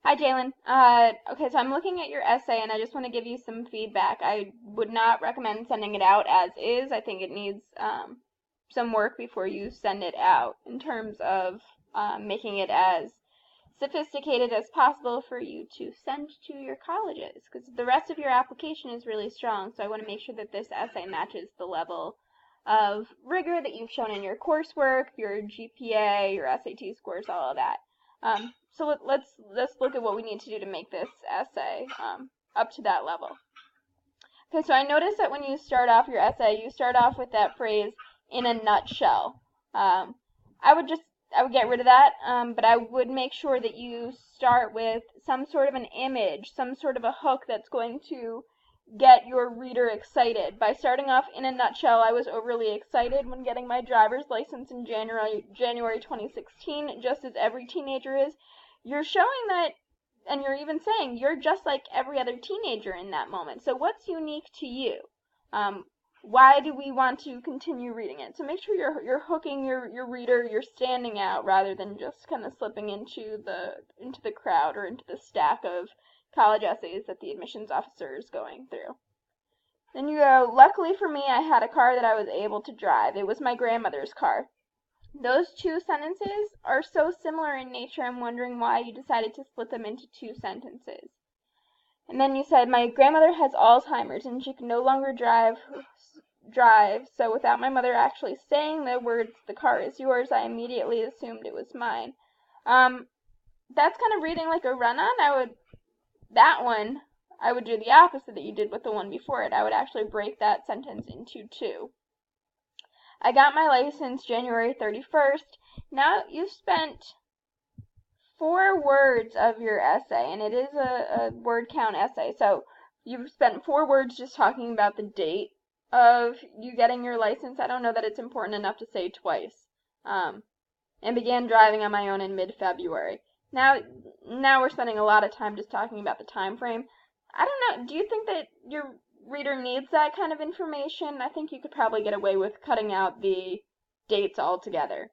Hi, Jalen. Okay, so I'm looking at your essay and I just want to give you some feedback. I would not recommend sending it out as is. I think it needs some work before you send it out in terms of making it as sophisticated as possible for you to send to your colleges, because the rest of your application is really strong, so I want to make sure that this essay matches the level of rigor that you've shown in your coursework, your GPA, your SAT scores, all of that. So let's look at what we need to do to make this essay up to that level. Okay, so I noticed that when you start off your essay, you start off with that phrase, "in a nutshell." I would get rid of that, but I would make sure that you start with some sort of an image, some sort of a hook that's going to get your reader excited. By starting off in a nutshell, I was overly excited when getting my driver's license in January 2016, just as every teenager is. You're showing that, and you're even saying you're just like every other teenager in that moment. So what's unique to you? Why do we want to continue reading it? So make sure you're hooking your reader, you're standing out rather than just kind of slipping into the crowd or into the stack of college essays that the admissions officer is going through. Then you go, "Luckily for me, I had a car that I was able to drive. It was my grandmother's car." Those two sentences are so similar in nature, I'm wondering why you decided to split them into two sentences. And then you said, "My grandmother has Alzheimer's and she can no longer drive, so without my mother actually saying the words, 'the car is yours,' I immediately assumed it was mine." That's kind of reading like a run-on. That one, I would do the opposite that you did with the one before it. I would actually break that sentence into two. "I got my license January 31st. Now you've spent 4 words of your essay, and it is a word count essay. So you've spent 4 words just talking about the date of you getting your license. I don't know that it's important enough to say twice. And began driving on my own in mid-February. Now we're spending a lot of time just talking about the time frame. I don't know, do you think that your reader needs that kind of information? I think you could probably get away with cutting out the dates altogether.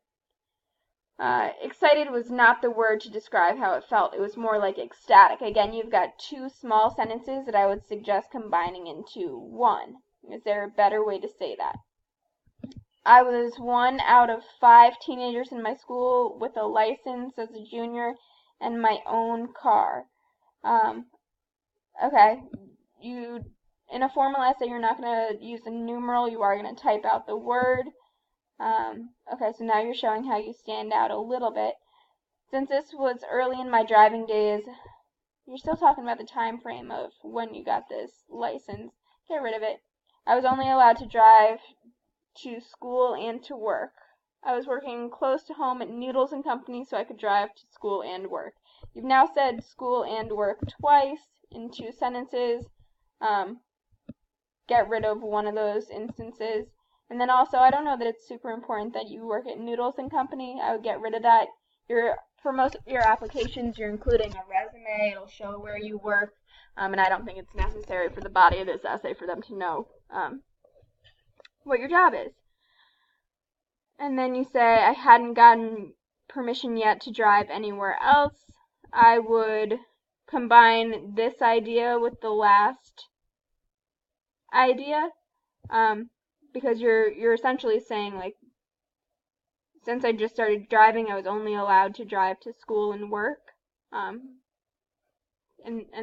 Excited was not the word to describe how it felt. It was more like ecstatic. Again, you've got 2 small sentences that I would suggest combining into one. Is there a better way to say that? "I was 1 out of 5 teenagers in my school with a license as a junior and my own car." Okay, in a formal essay, you're not going to use a numeral. You are going to type out the word. Okay, so now you're showing how you stand out a little bit. "Since this was early in my driving days," you're still talking about the time frame of when you got this license. Get rid of it. "I was only allowed to drive to school and to work. I was working close to home at Noodles and Company, so I could drive to school and work." You've now said school and work twice in 2 sentences. Get rid of one of those instances. And then also, I don't know that it's super important that you work at Noodles and Company. I would get rid of that. For most of your applications, you're including a resume. It'll show where you work. And I don't think it's necessary for the body of this essay for them to know what your job is. And then you say, "I hadn't gotten permission yet to drive anywhere else." I would combine this idea with the last idea, because you're essentially saying, like, since I just started driving, I was only allowed to drive to school and work, and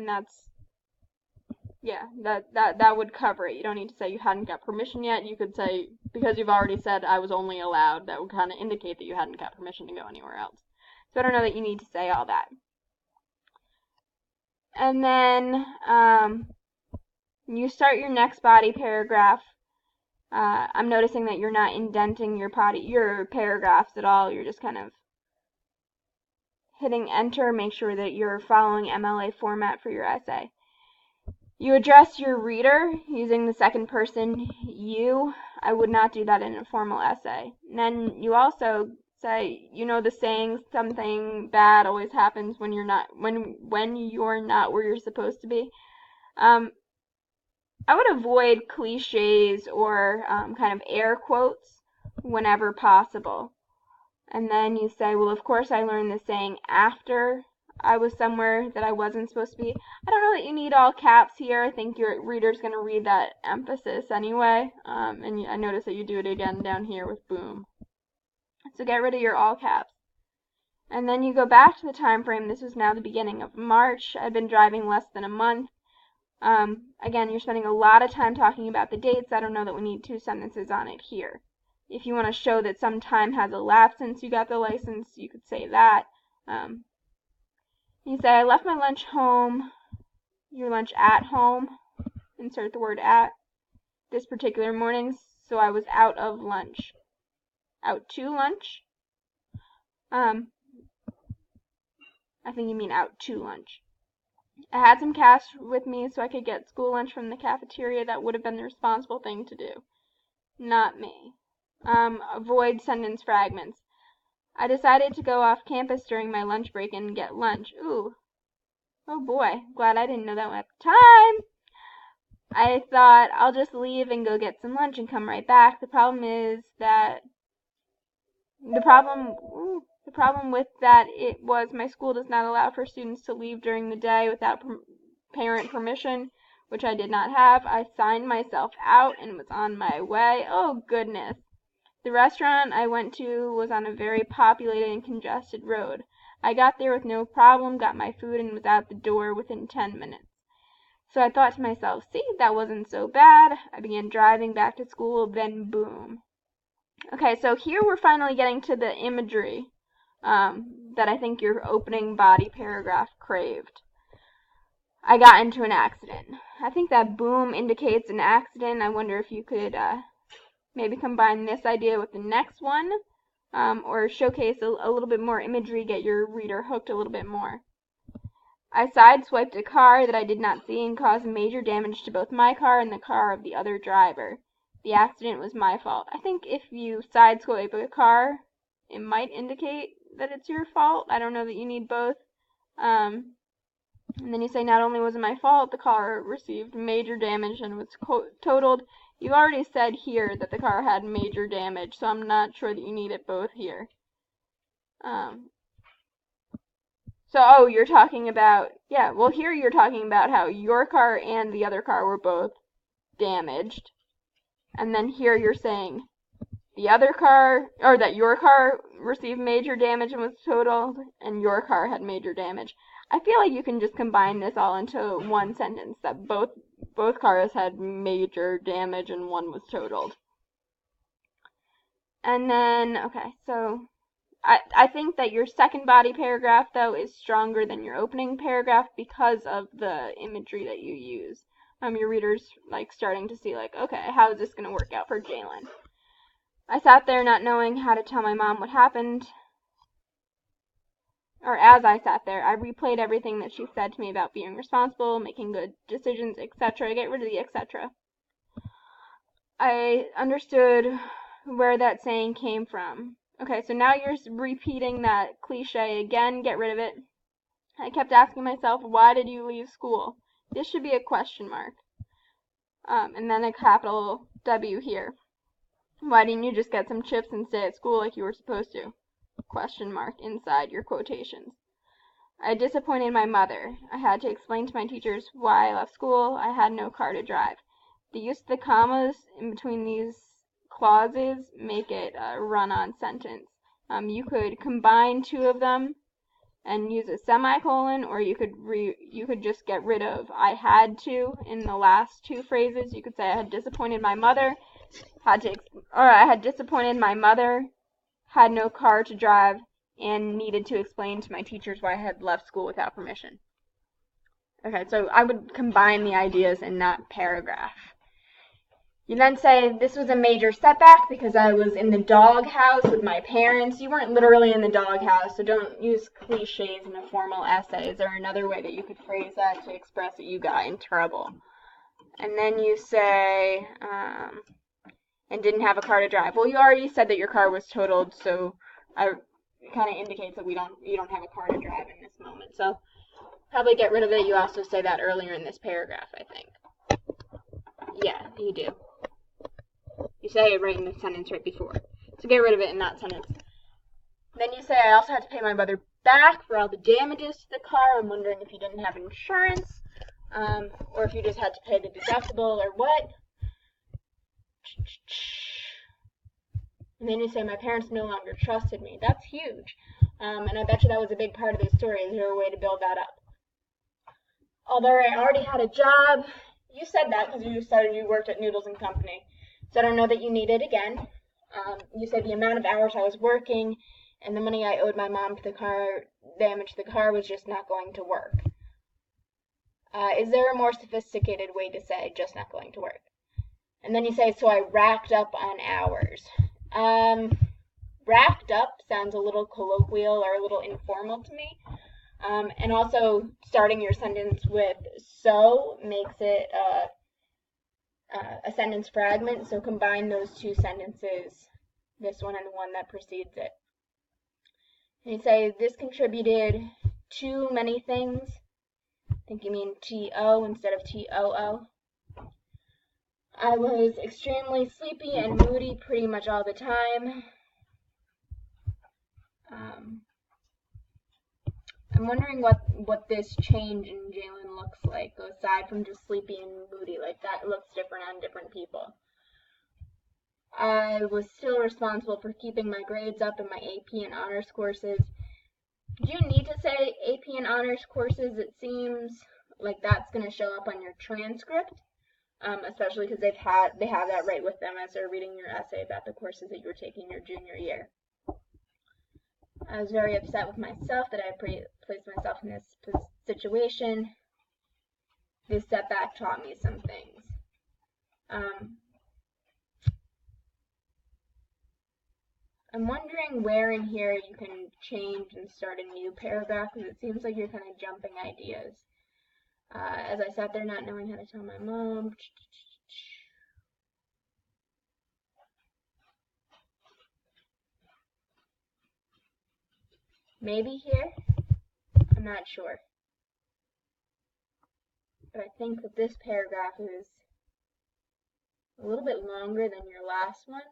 that's, yeah, that would cover it. You don't need to say you hadn't got permission yet. You could say, because you've already said I was only allowed, that would kind of indicate that you hadn't got permission to go anywhere else. So I don't know that you need to say all that. And then you start your next body paragraph. I'm noticing that you're not indenting your paragraphs at all. You're just kind of hitting enter. Make sure that you're following MLA format for your essay. You address your reader using the second person you. I would not do that in a formal essay. And then you also say, the saying, something bad always happens when you're not where you're supposed to be. I would avoid cliches or kind of air quotes whenever possible. And then you say, "Well, of course I learned the saying after I was somewhere that I wasn't supposed to be. I don't know that you need all caps here. I think your reader's going to read that emphasis anyway. And I notice that you do it again down here with boom. So get rid of your all caps. And then you go back to the time frame. This is now the beginning of March. I've been driving less than a month. Again, you're spending a lot of time talking about the dates. I don't know that we need 2 sentences on it here. If you want to show that some time has elapsed since you got the license, you could say that. You say, I left my lunch home, your lunch at home, insert the word at, this particular morning, so I was out of lunch. Out to lunch? I think you mean out to lunch. I had some cash with me so I could get school lunch from the cafeteria. That would have been the responsible thing to do. Not me. Avoid sentence fragments. I decided to go off campus during my lunch break and get lunch. Ooh. Oh boy. Glad I didn't know that at the time. I thought I'll just leave and go get some lunch and come right back. The problem with that was my school does not allow for students to leave during the day without parent permission, which I did not have. I signed myself out and was on my way. Oh goodness. The restaurant I went to was on a very populated and congested road. I got there with no problem, got my food, and was out the door within 10 minutes. So I thought to myself, see, that wasn't so bad. I began driving back to school, then boom. Okay, so here we're finally getting to the imagery that I think your opening body paragraph craved. I got into an accident. I think that boom indicates an accident. I wonder if you could maybe combine this idea with the next one, or showcase a little bit more imagery, get your reader hooked a little bit more. I sideswiped a car that I did not see and caused major damage to both my car and the car of the other driver. The accident was my fault. I think if you sideswipe a car, it might indicate that it's your fault. I don't know that you need both. And then you say, not only was it my fault, the car received major damage and was totaled. You already said here that the car had major damage, so I'm not sure that you need it both here. So, you're talking about, yeah, well, here you're talking about how your car and the other car were both damaged. And then here you're saying the other car, or that your car received major damage and was totaled, and your car had major damage. I feel like you can just combine this all into one sentence, that both cars had major damage and one was totaled. And then, okay, so I think that your second body paragraph, though, is stronger than your opening paragraph because of the imagery that you use. Your reader's, starting to see, okay, how is this going to work out for Jalen? I sat there not knowing how to tell my mom what happened. Or as I sat there, I replayed everything that she said to me about being responsible, making good decisions, etc. Get rid of the etc. I understood where that saying came from. Okay, so now you're repeating that cliche again. Get rid of it. I kept asking myself, why did you leave school? This should be a question mark. And then a capital W here. Why didn't you just get some chips and stay at school like you were supposed to? Question mark inside your quotations. I disappointed my mother. I had to explain to my teachers why I left school. I had no car to drive. The use of the commas in between these clauses make it a run-on sentence. You could combine 2 of them and use a semicolon, or you could just get rid of I had to in the last 2 phrases. You could say I had disappointed my mother, I had disappointed my mother, had no car to drive, and needed to explain to my teachers why I had left school without permission. Okay, so I would combine the ideas in that paragraph. You then say, this was a major setback because I was in the doghouse with my parents. You weren't literally in the doghouse, so don't use cliches in a formal essay. Is there another way that you could phrase that to express that you got in trouble? And then you say, and didn't have a car to drive. Well, you already said that your car was totaled, so it kind of indicates that you don't have a car to drive in this moment. So probably get rid of it. You also say that earlier in this paragraph, I think. Yeah, you do. You say it right in the sentence right before. So get rid of it in that sentence. Then you say, I also had to pay my mother back for all the damages to the car. I'm wondering if you didn't have insurance, or if you just had to pay the deductible or what. And then you say, my parents no longer trusted me. That's huge. And I bet you that was a big part of the story. Is there a way to build that up? Although I already had a job, you said that because you worked at Noodles & Company. So I don't know that you need it again. You said the amount of hours I was working and the money I owed my mom for the car damage to the car was just not going to work. Is there a more sophisticated way to say just not going to work? And then you say, so I racked up on hours. Racked up sounds a little colloquial or a little informal to me. And also starting your sentence with so makes it a sentence fragment. So combine those two sentences, this one and the one that precedes it. And you say, this contributed to many things. I think you mean T-O instead of T-O-O. I was extremely sleepy and moody pretty much all the time. I'm wondering what this change in Jalen looks like, aside from just sleepy and moody. Like, that looks different on different people. I was still responsible for keeping my grades up in my AP and honors courses. Do you need to say AP and honors courses? It seems like that's going to show up on your transcript, especially because they have that right with them as they're reading your essay about the courses that you were taking your junior year. I was very upset with myself that I placed myself in this situation. This setback taught me some things. I'm wondering where in here you can change and start a new paragraph, because it seems like you're kind of jumping ideas. As I sat there not knowing how to tell my mom. Maybe here? I'm not sure. But I think that this paragraph is a little bit longer than your last ones.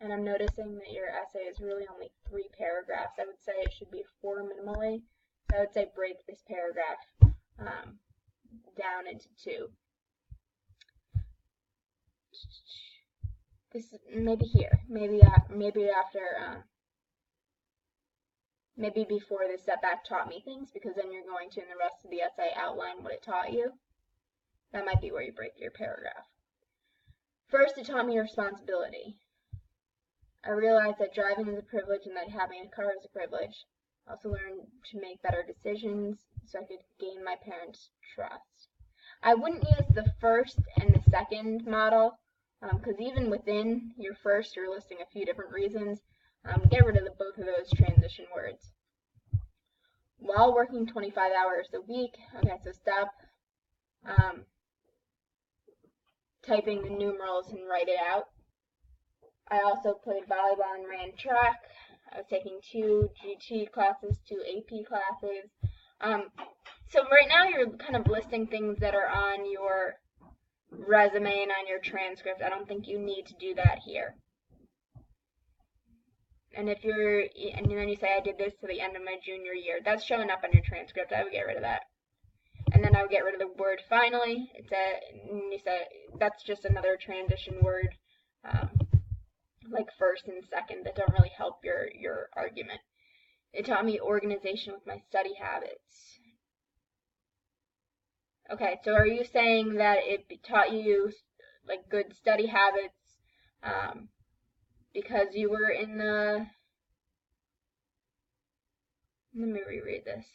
And I'm noticing that your essay is really only 3 paragraphs. I would say it should be 4 minimally. So I would say break this paragraph down into 2. This maybe here, maybe after, maybe before the setback taught me things, because then you're going to in the rest of the essay outline what it taught you. That might be where you break your paragraph. First, it taught me responsibility. I realized that driving is a privilege and that having a car is a privilege. I also learned to make better decisions so I could gain my parents' trust. I wouldn't use the first and the second model, because even within your first, you're listing a few different reasons. Get rid of both of those transition words. While working 25 hours a week, okay, so stop typing the numerals and write it out. I also played volleyball and ran track. I was taking 2 GT classes, 2 AP classes. So right now you're kind of listing things that are on your resume and on your transcript. I don't think you need to do that here. And then you say I did this to the end of my junior year. That's showing up on your transcript. I would get rid of that. And then I would get rid of the word finally. You say that's just another transition word. Like first and second, that don't really help your argument. It taught me organization with my study habits. Okay, so are you saying that it taught you like good study habits because you were in the... Let me reread this.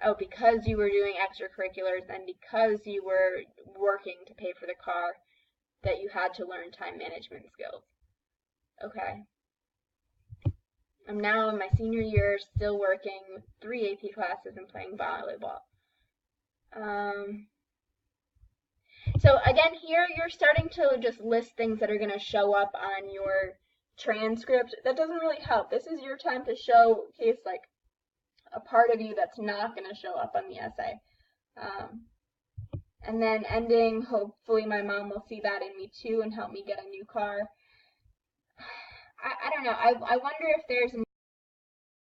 Oh, because you were doing extracurriculars and because you were working to pay for the car, that you had to learn time management skills. Okay. I'm now in my senior year, still working with 3 AP classes and playing volleyball. So again, here you're starting to just list things that are going to show up on your transcript. That doesn't really help. This is your time to showcase like a part of you that's not going to show up on the essay. And then ending, hopefully my mom will see that in me too and help me get a new car. I don't know. I wonder if there's